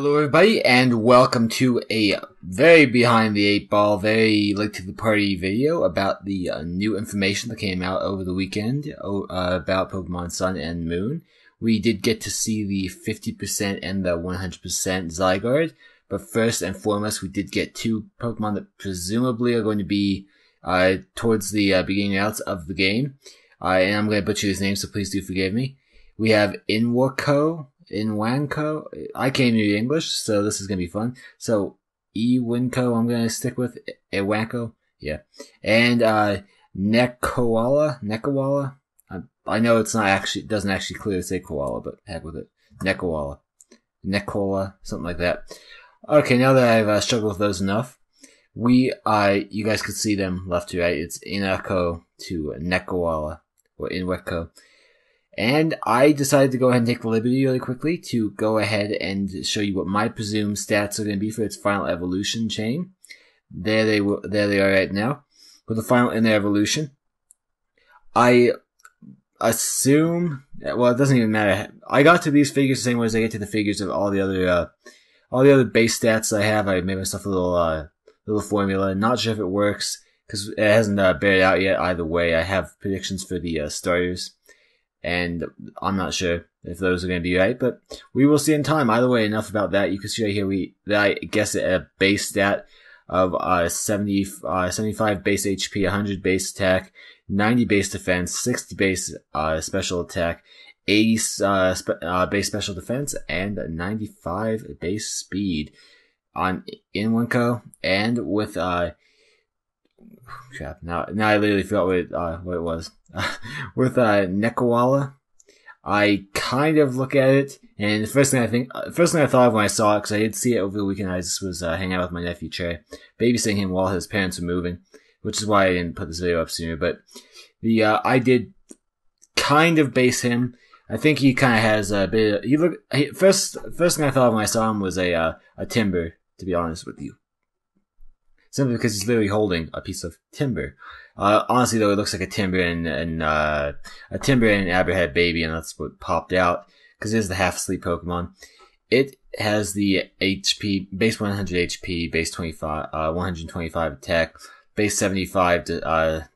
Hello everybody, and welcome to a very behind the eight ball, very late to the party video about the new information that came out over the weekend about Pokemon Sun and Moon. We did get to see the 50% and the 100% Zygarde, but first and foremost we did get two Pokemon that presumably are going to be towards the beginning outs of the game. And I'm going to butcher his name, so please do forgive me. We have Inwanko. I can't read English, so this is going to be fun. So, Iwinko, I'm going to stick with. Iwanko, yeah. And, Nekawala. I know it doesn't actually clearly say koala, but heck with it. Nekola, something like that. Okay, now that I've struggled with those enough, you guys could see them left to right. It's Inako to Nekawala, or Inweko. And I decided to go ahead and take the liberty really quickly to go ahead and show you what my presumed stats are going to be for its final evolution chain. There they are right now. For the final in their evolution, I assume, well, it doesn't even matter. I got to these figures the same way as I get to the figures of all the other base stats I have. I made myself a little formula. Not sure if it works because it hasn't bared out yet. Either way, I have predictions for the starters. And I'm not sure if those are going to be right, but we will see in time. Either way, enough about that. You can see right here that I guess at a base stat of 75 base HP, 100 base attack, 90 base defense, 60 base special attack, 80 base special defense, and 95 base speed on Inwanko. And with crap. Now I literally forgot what it was. With Nekawala, I kind of look at it, and the first thing I thought of when I saw it, because I did see it over the weekend, I just was hanging out with my nephew Trey, babysitting him while his parents were moving, which is why I didn't put this video up sooner. But I did kind of base him. I think he kind of has a bit. First thing I thought of when I saw him was a timber. To be honest with you. Simply because he's literally holding a piece of timber. Honestly though, it looks like a timber and a Aberhead baby, and that's what popped out. Cause it is the half sleep Pokemon. It has the HP, base 100 HP, base 125 attack, base 75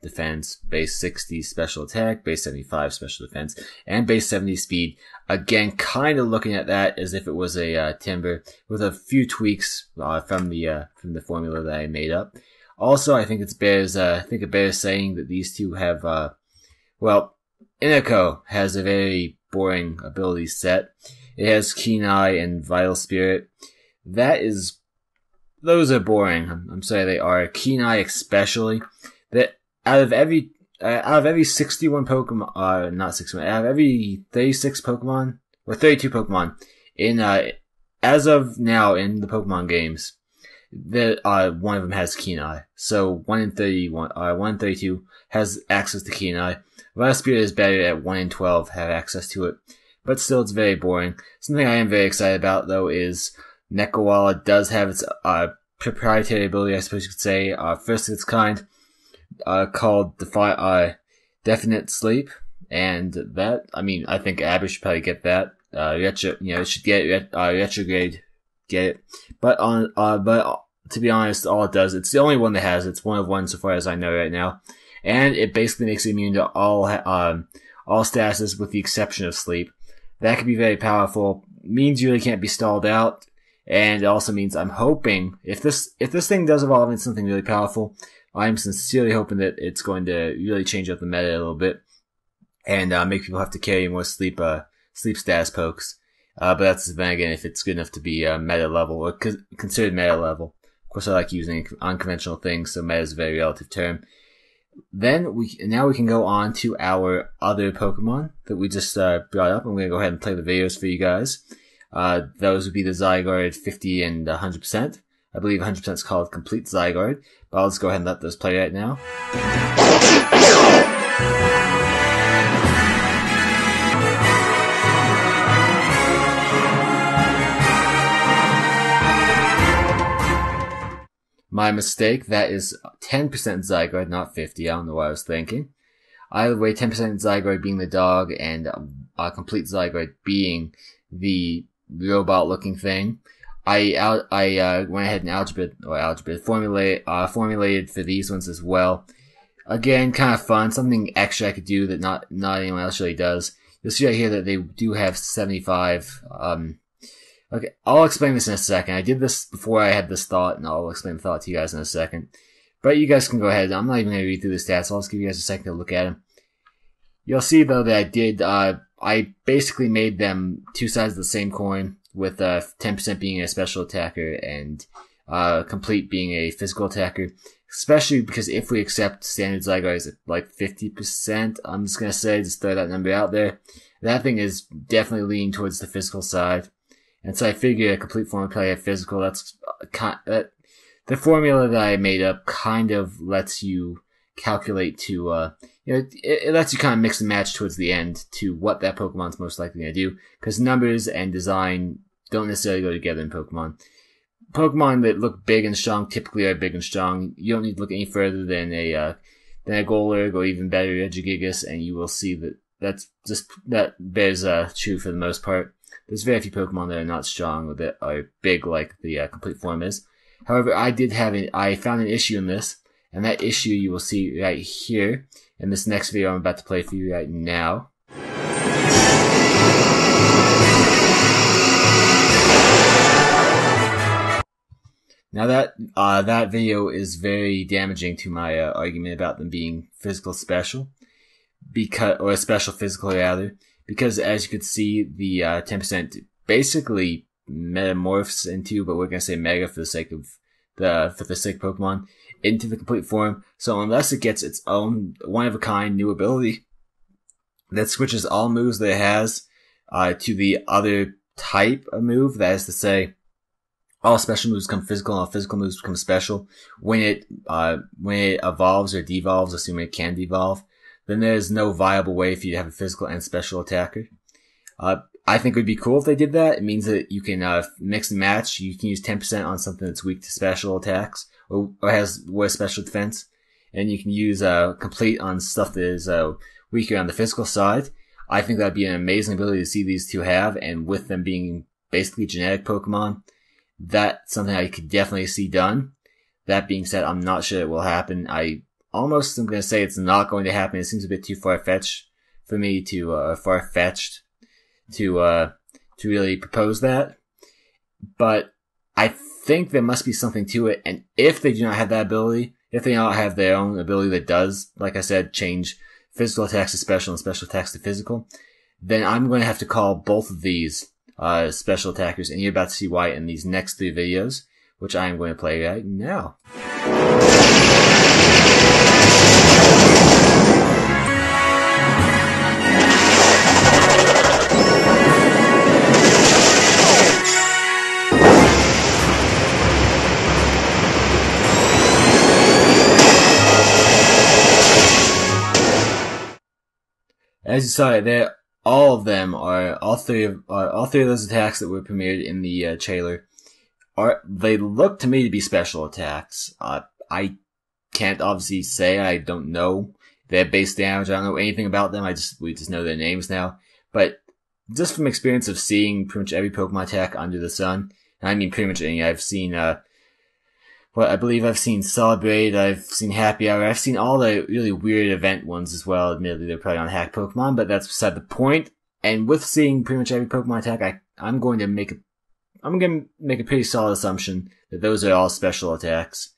defense, base 60 special attack, base 75 special defense, and base 70 speed. Again, kind of looking at that as if it was a timber with a few tweaks from the formula that I made up. Also, I think it bears saying that these two have Inako has a very boring ability set. It has Keen Eye and Vital Spirit. Those are boring. I'm sorry, they are. Keen Eye especially. That out of every 61 Pokemon, not 61, out of every 36 Pokemon, or 32 Pokemon, as of now in the Pokemon games, one of them has Keen Eye. So 1 in 32 has access to Keen Eye. Vital Spirit is better at 1 in 12 have access to it. But still, it's very boring. Something I am very excited about, though, is Nekawala does have its proprietary ability, I suppose you could say, first of its kind, called Definite Sleep, and that, I think Abby should probably get that. It should get Retrograde, get it. But to be honest, all it does, it's the only one that has it. It's one of one so far as I know right now, and it basically makes it immune to all statuses with the exception of sleep. That could be very powerful. Means you really can't be stalled out. And it also means I'm hoping, if this thing does evolve into something really powerful, I'm sincerely hoping that it's going to really change up the meta a little bit and make people have to carry more sleep status pokes. But that's then again if it's good enough to be meta level or considered meta level. Of course, I like using unconventional things, so meta is a very relative term. Then now we can go on to our other Pokemon that we just brought up. I'm going to go ahead and play the videos for you guys. Those would be the Zygarde 50 and 100%. I believe 100% is called Complete Zygarde, but I'll just go ahead and let those play right now. My mistake, that is 10% Zygarde, not 50. I don't know what I was thinking. Either way, 10% Zygarde being the dog and Complete Zygarde being the robot-looking thing. I went ahead and formulated for these ones as well. Again, kind of fun, something extra I could do that not anyone else really does. You'll see right here that they do have 75. Okay, I'll explain this in a second. I did this before I had this thought, and I'll explain the thought to you guys in a second. But you guys can go ahead. I'm not even going to read through the stats. I'll just give you guys a second to look at them. You'll see though that I did. I basically made them two sides of the same coin, with 10% being a special attacker and complete being a physical attacker. Especially because if we accept standard Zygarde at like 50%, I'm just gonna say, just throw that number out there. That thing is definitely leaning towards the physical side, and so I figure a complete form of play at physical. That's the formula that I made up kind of lets you calculate to it lets you kind of mix and match towards the end to what that Pokemon's most likely going to do, because numbers and design don't necessarily go together in Pokemon. Pokemon that look big and strong typically are big and strong. You don't need to look any further than a Golurk, or even better, a Regigigas, and you will see that bears true for the most part. There's very few Pokemon that are not strong or that are big like the complete form is. However, I found an issue in this, and that issue you will see right here in this next video I'm about to play for you right now. Now that video is very damaging to my argument about them being physical special, or a special physical rather, because as you can see, the 10% basically metamorphs into, but we're gonna say mega for the sake of Pokemon, into the complete form. So unless it gets its own one of a kind new ability that switches all moves that it has to the other type of move, that is to say, all special moves become physical, and all physical moves become special when it evolves or devolves, assuming it can devolve, then there's no viable way for you to have a physical and special attacker. I think it would be cool if they did that. It means that you can mix and match. You can use 10% on something that's weak to special attacks or has worse special defense, and you can use complete on stuff that is weaker on the physical side. I think that'd be an amazing ability to see these two have, and with them being basically genetic Pokemon, that's something I could definitely see done. That being said, I'm not sure it will happen. I almost am going to say it's not going to happen. It seems a bit too far-fetched for me to really propose that. But I think there must be something to it, and if they do not have that ability, if they do not have their own ability that does, like I said, change physical attacks to special and special attacks to physical, then I'm going to have to call both of these special attackers, and you're about to see why in these next 3 videos, which I am going to play right now. As you saw it there, all three of those attacks that were premiered in the trailer they look to me to be special attacks. I can't obviously say, I don't know their base damage, I don't know anything about them, we just know their names now. But just from experience of seeing pretty much every Pokemon attack under the sun, and I mean pretty much any, I've seen I believe I've seen Celebrate, I've seen Happy Hour, I've seen all the really weird event ones as well. Admittedly, they're probably on hack Pokemon, but that's beside the point. And with seeing pretty much every Pokemon attack, I'm going to make a pretty solid assumption that those are all special attacks.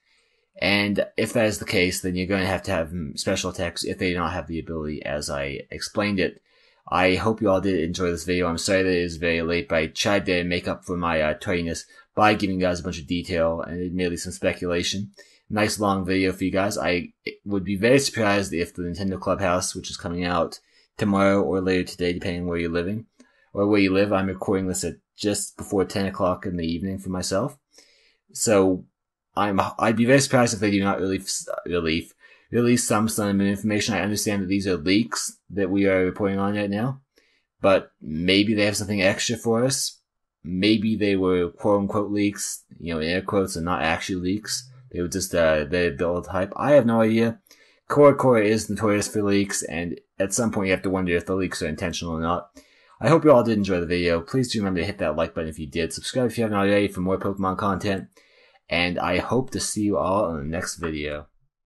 And if that is the case, then you're going to have special attacks if they do not have the ability as I explained it. I hope you all did enjoy this video. I'm sorry that it is very late, but I tried to make up for my tardiness by giving you guys a bunch of detail and admittedly some speculation. Nice long video for you guys. I would be very surprised if the Nintendo Clubhouse, which is coming out tomorrow or later today, depending where you're living, or where you live, I'm recording this at just before 10 o'clock in the evening for myself. So I'd be very surprised if they do not release some Sun information. I understand that these are leaks that we are reporting on right now, but maybe they have something extra for us. Maybe they were quote-unquote leaks, in air quotes, and not actually leaks. They were just, they build hype. I have no idea. Core is notorious for leaks, and at some point you have to wonder if the leaks are intentional or not. I hope you all did enjoy the video. Please do remember to hit that like button if you did. Subscribe if you haven't already for more Pokemon content. And I hope to see you all in the next video.